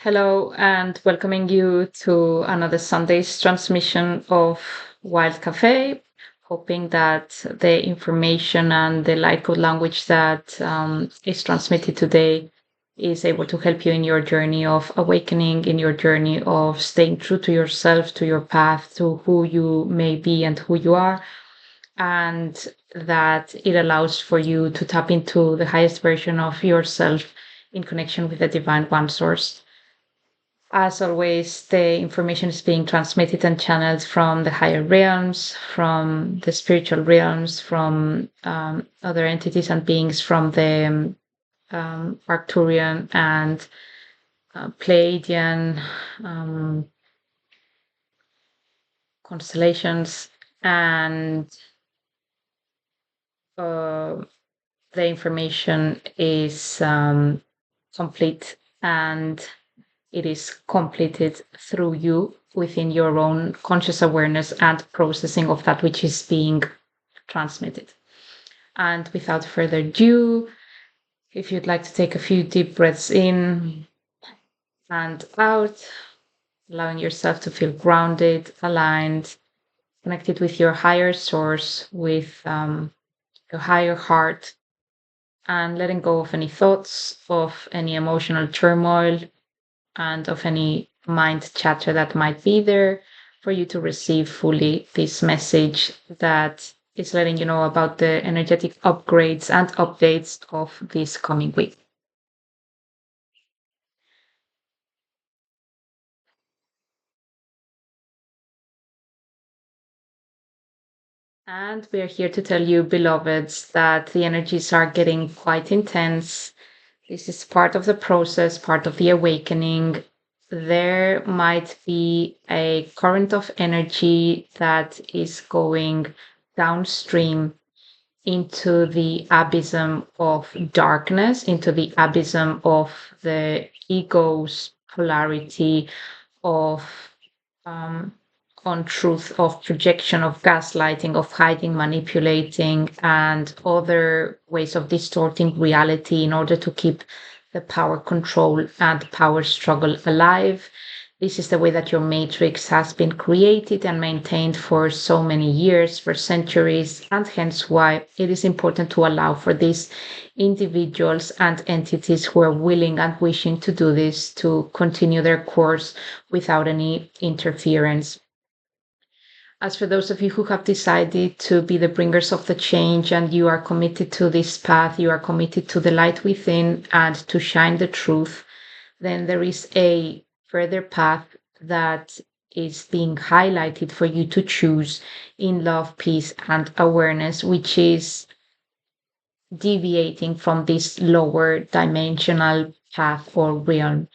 Hello, and welcoming you to another Sunday's transmission of Wild Cafe. Hoping that the information and the light code language that is transmitted today is able to help you in your journey of awakening, in your journey of staying true to yourself, to your path, to who you may be and who you are, and that it allows for you to tap into the highest version of yourself in connection with the Divine One Source. As always, the information is being transmitted and channeled from the higher realms, from the spiritual realms, from other entities and beings from the Arcturian and Pleiadian constellations. And uh, the information is complete and it is completed through you within your own conscious awareness and processing of that which is being transmitted. And without further ado, if you'd like to take a few deep breaths in and out, allowing yourself to feel grounded, aligned, connected with your higher source, with your higher heart, and letting go of any thoughts, of any emotional turmoil, and of any mind chatter that might be there for you to receive fully this message that is letting you know about the energetic upgrades and updates of this coming week. And we're here to tell you, beloveds, that the energies are getting quite intense. This is part of the process, part of the awakening. There might be a current of energy that is going downstream into the abysm of darkness, into the abysm of the ego's polarity, of um, untruth, of projection, of gaslighting, of hiding, manipulating, and other ways of distorting reality in order to keep the power control and power struggle alive. This is the way that your matrix has been created and maintained for so many years, for centuries, and hence why it is important to allow for these individuals and entities who are willing and wishing to do this to continue their course without any interference. As for those of you who have decided to be the bringers of the change and you are committed to this path, you are committed to the light within and to shine the truth, then there is a further path that is being highlighted for you to choose in love, peace, and awareness, which is deviating from this lower dimensional path or realm.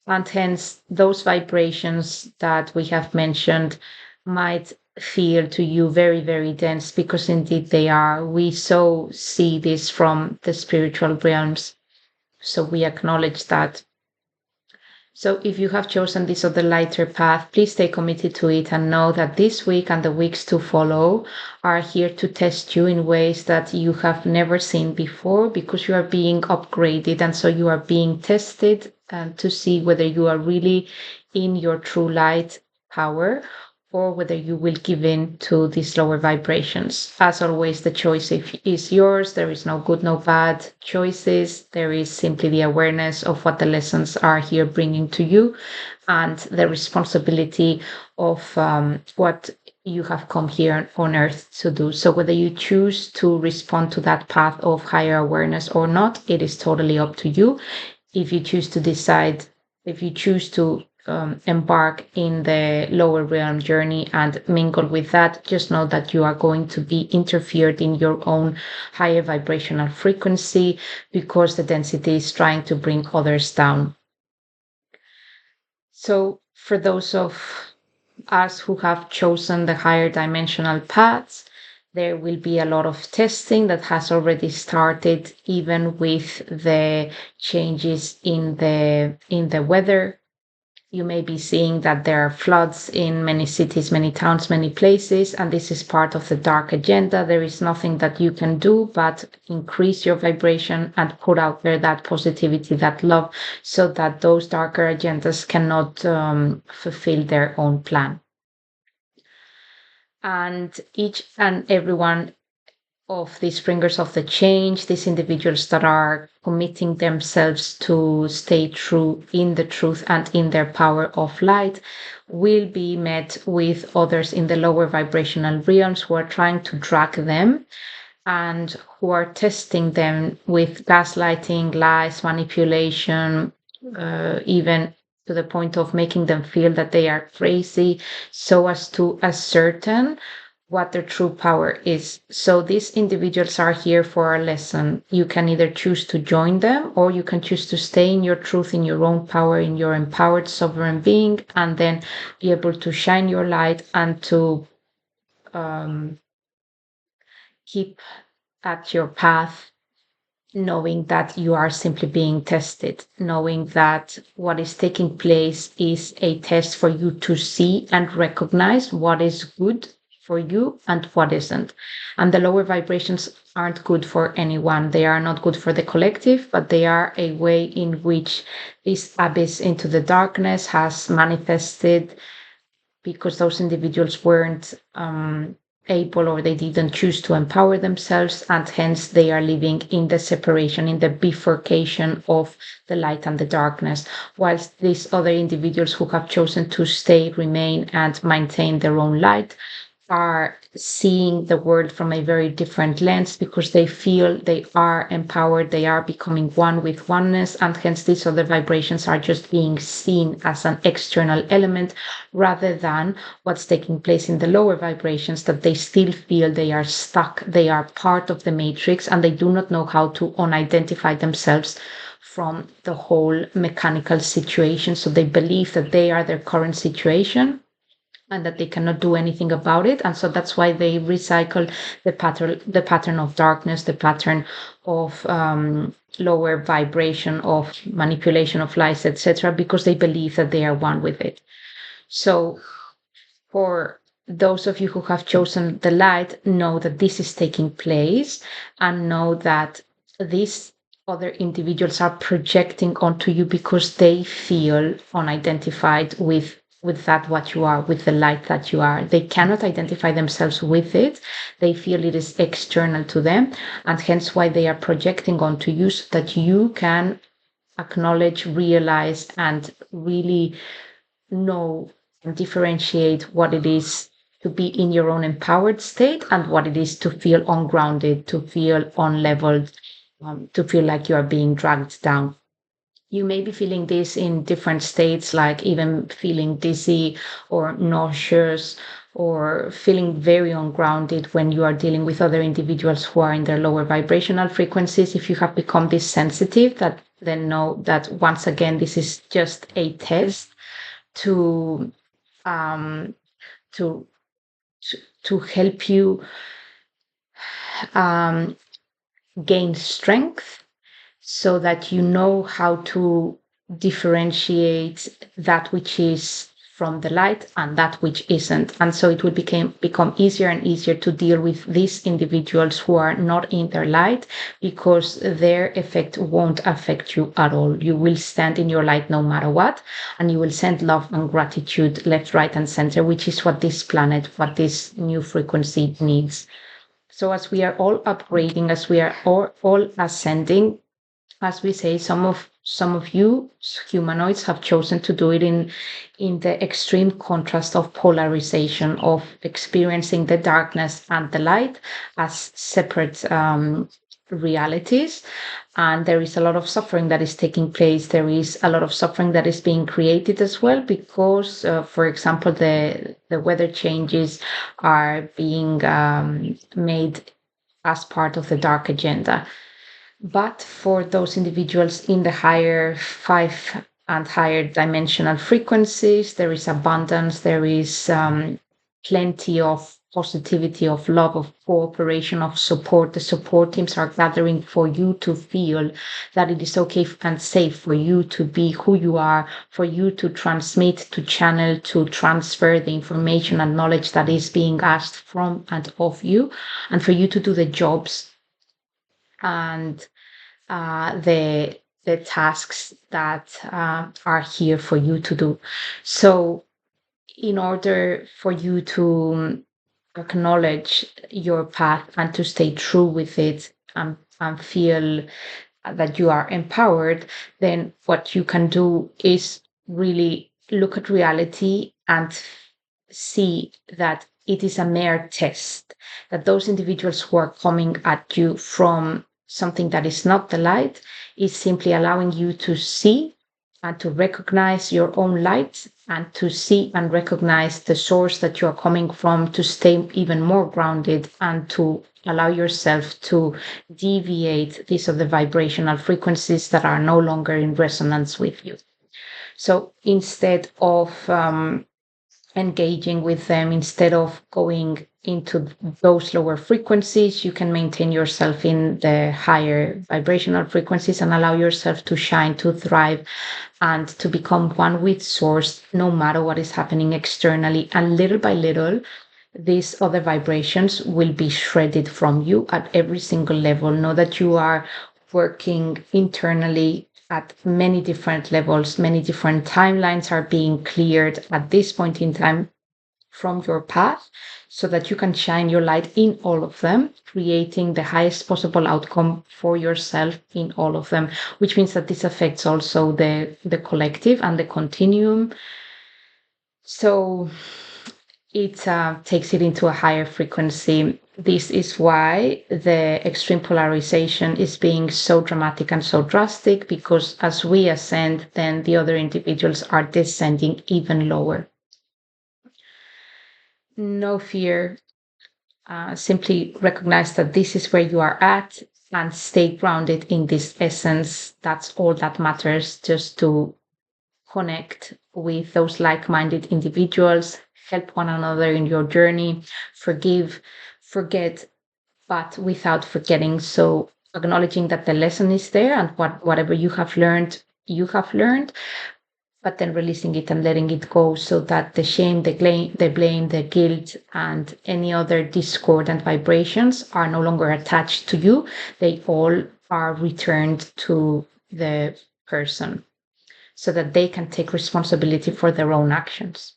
And hence, those vibrations that we have mentioned might feel to you very, very dense because indeed they are. We so see this from the spiritual realms. So we acknowledge that. So if you have chosen this other lighter path, please stay committed to it and know that this week and the weeks to follow are here to test you in ways that you have never seen before because you are being upgraded. And so you are being tested to see whether you are really in your true light power or whether you will give in to these lower vibrations. As always, the choice is yours. There is no good, no bad choices. There is simply the awareness of what the lessons are here bringing to you and the responsibility of what you have come here on earth to do. So whether you choose to respond to that path of higher awareness or not, it is totally up to you. If you choose to decide, if you choose to embark in the lower realm journey and mingle with that, just know that you are going to be interfered in your own higher vibrational frequency because the density is trying to bring others down. So, for those of us who have chosen the higher dimensional paths, there will be a lot of testing that has already started, even with the changes in the weather. You may be seeing that there are floods in many cities, many towns, many places, and this is part of the dark agenda. There is nothing that you can do but increase your vibration and put out there that positivity, that love, so that those darker agendas cannot fulfill their own plan. And each and everyone of these bringers of the change, these individuals that are committing themselves to stay true in the truth and in their power of light, will be met with others in the lower vibrational realms who are trying to drag them and who are testing them with gaslighting, lies, manipulation, even to the point of making them feel that they are crazy, so as to ascertain what their true power is. So these individuals are here for a lesson. You can either choose to join them, or you can choose to stay in your truth, in your own power, in your empowered sovereign being, and then be able to shine your light and to um, keep at your path, knowing that you are simply being tested, knowing that what is taking place is a test for you to see and recognize what is good for you and what isn't. And the lower vibrations aren't good for anyone. They are not good for the collective, but they are a way in which this abyss into the darkness has manifested because those individuals weren't able, or they didn't choose to empower themselves, and hence they are living in the separation, in the bifurcation of the light and the darkness, whilst these other individuals who have chosen to stay, remain, and maintain their own light are seeing the world from a very different lens, because they feel they are empowered, they are becoming one with oneness, and hence these other vibrations are just being seen as an external element rather than what's taking place in the lower vibrations, that they still feel they are stuck, they are part of the matrix, and they do not know how to unidentify themselves from the whole mechanical situation. So they believe that they are their current situation and that they cannot do anything about it. And so that's why they recycle the pattern of darkness, the pattern of lower vibration, of manipulation of lies, etc., because they believe that they are one with it. So for those of you who have chosen the light, know that this is taking place, and know that these other individuals are projecting onto you because they feel unidentified with that what you are, with the light that you are. They cannot identify themselves with it. They feel it is external to them, and hence why they are projecting onto you, so that you can acknowledge, realize, and really know and differentiate what it is to be in your own empowered state and what it is to feel ungrounded, to feel unleveled, to feel like you are being dragged down. You may be feeling this in different states, like even feeling dizzy or nauseous, or feeling very ungrounded when you are dealing with other individuals who are in their lower vibrational frequencies. If you have become this sensitive, that then know that once again this is just a test to um, to to help you um, gain strength, so that you know how to differentiate that which is from the light and that which isn't. And so it will become easier and easier to deal with these individuals who are not in their light, because their effect won't affect you at all. You will stand in your light no matter what, and you will send love and gratitude left, right, and center, which is what this planet, what this new frequency needs. So as we are all upgrading, as we are all ascending, as we say, some of you humanoids have chosen to do it in the extreme contrast of polarization, of experiencing the darkness and the light as separate realities. And there is a lot of suffering that is taking place. There is a lot of suffering that is being created as well, because for example, the weather changes are being made as part of the dark agenda. But for those individuals in the higher five and higher dimensional frequencies, there is abundance, there is plenty of positivity, of love, of cooperation, of support. The support teams are gathering for you to feel that it is okay and safe for you to be who you are, for you to transmit, to channel, to transfer the information and knowledge that is being asked from and of you, and for you to do the jobs and the tasks that are here for you to do. So, in order for you to acknowledge your path and to stay true with it and feel that you are empowered, then what you can do is really look at reality and see that it is a mere test, that those individuals who are coming at you from something that is not the light is simply allowing you to see and to recognize your own light and to see and recognize the source that you are coming from, to stay even more grounded and to allow yourself to deviate these of the vibrational frequencies that are no longer in resonance with you. So instead of engaging with them, instead of going into those lower frequencies, you can maintain yourself in the higher vibrational frequencies and allow yourself to shine, to thrive, and to become one with source, no matter what is happening externally. And little by little, these other vibrations will be shredded from you at every single level. Know that you are working internally at many different levels, many different timelines are being cleared at this point in time from your path so that you can shine your light in all of them, creating the highest possible outcome for yourself in all of them, which means that this affects also the collective and the continuum. So it takes it into a higher frequency. This is why the extreme polarization is being so dramatic and so drastic, because as we ascend, then the other individuals are descending even lower. No fear. Simply recognize that this is where you are at and stay grounded in this essence. That's all that matters, just to connect with those like-minded individuals, help one another in your journey, forgive, forget, but without forgetting. So acknowledging that the lesson is there and whatever you have learned, but then releasing it and letting it go so that the shame, the blame, the guilt, and any other discordant vibrations are no longer attached to you. They all are returned to the person, so that they can take responsibility for their own actions.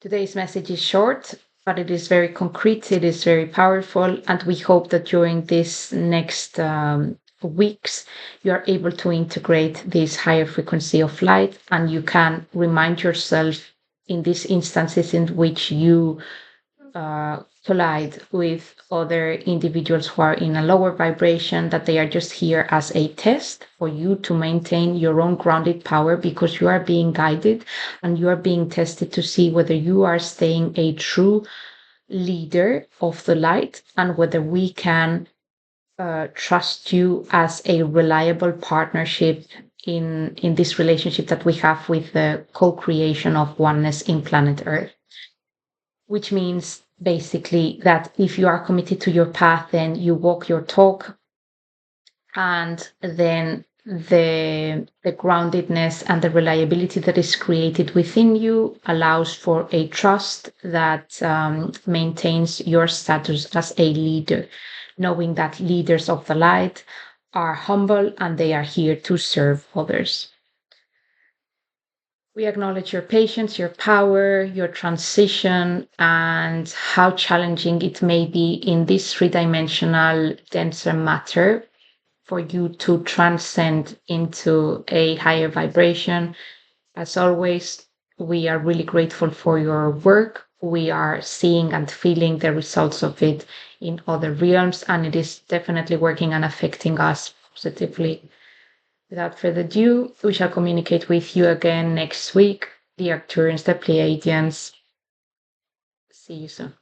Today's message is short, but it is very concrete, it is very powerful, and we hope that during this next weeks, you are able to integrate this higher frequency of light, and you can remind yourself in these instances in which you collide with other individuals who are in a lower vibration, that they are just here as a test for you to maintain your own grounded power, because you are being guided and you are being tested to see whether you are staying a true leader of the light and whether we can trust you as a reliable partnership in this relationship that we have with the co-creation of oneness in planet Earth, which means basically that if you are committed to your path, then you walk your talk, and then the groundedness and the reliability that is created within you allows for a trust that maintains your status as a leader, knowing that leaders of the light are humble and they are here to serve others. We acknowledge your patience, your power, your transition, and how challenging it may be in this three-dimensional, denser matter for you to transcend into a higher vibration. As always, we are really grateful for your work. We are seeing and feeling the results of it in other realms, and it is definitely working and affecting us positively. Without further ado, we shall communicate with you again next week. The Arcturians, the Pleiadians. See you soon.